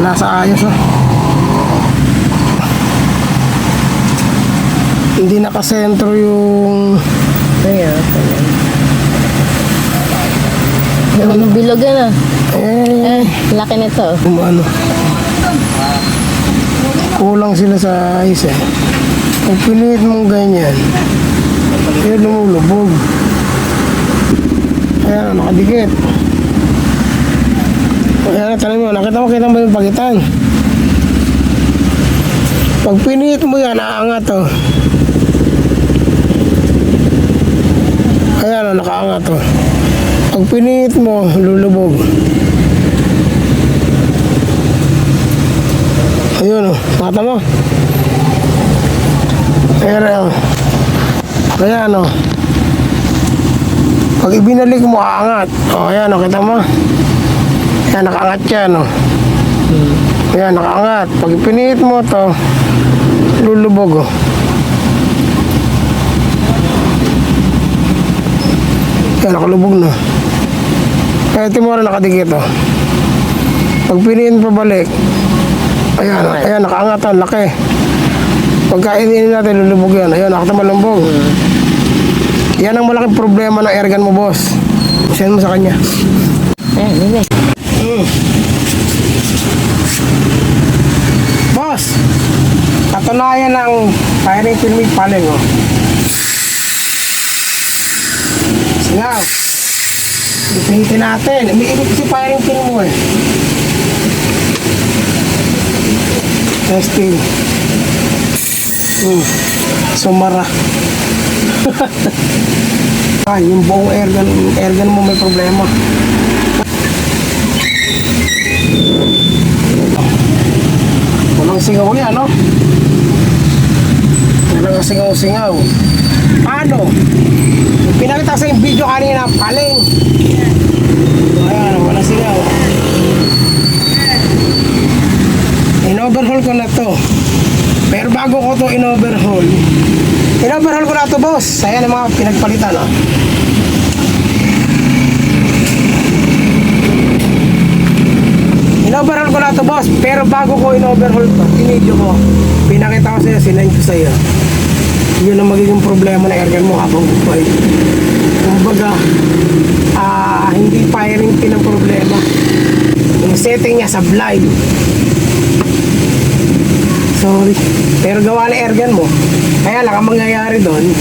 nasa ayos oh. Hindi nakasentro yung Ayan. Yung bilog yan ah. Laki nito. ano, kulang sila sa ayos eh. Kung pinilit mong ganyan, yun lumulubog. Ayan, nakadikit. Ayan, tanong mo, nakita mo ba yung pagitan? Pag pinilit mo yan, aangat oh. Ayan, nakaangat oh. Pag pinilit mo, lulubog. Ayun oh, mata mo. Ayan oh. Ayan oh. Pag ibinalik mo, aangat. O, ayan o, kita mo. Ayan, nakaangat yan o. Ayan, nakaangat. Pag ipiniit mo to, lulubog o. Ayan, nakalubog na. Kaya timura nakadikit o. Pag piniit mo pabalik, ayan, nakaangat o, laki. Pagka iniin natin, lulubog yan. Ayan, nakita malumbog. Yan ang malaking problema ng airgun mo, boss. Send mo sa kanya. Ayan, hindi. Boss, katunayan ng firing pin with paling, oh. Singaw. Ipinitin natin. Umiinit kasi firing pin mo, eh. Testing. Sumara. Yung buong airgun mo may problema. Walang singaw yan, no? Walang singaw-singaw. Paano? Pinakita sa yung video kanina, paling. Ayan, walang singaw. In-overhaul ko na to. Pero bago ko to in-overhaul ko na to, boss. Ayan ang mga pinagpalitan, oh. In-overhaul ko na to, boss. Pero bago ko in-overhaul to, in-video ko, pinakita ko sa'yo, sinend ko sa'yo. Yun ang magiging problema ng airgun mo habang buhay. Kumbaga, hindi firing pin ang problema. Yung setting niya sa blind. Sorry. Pero gawa na airgun mo. Kaya lang ang mangyayari doon,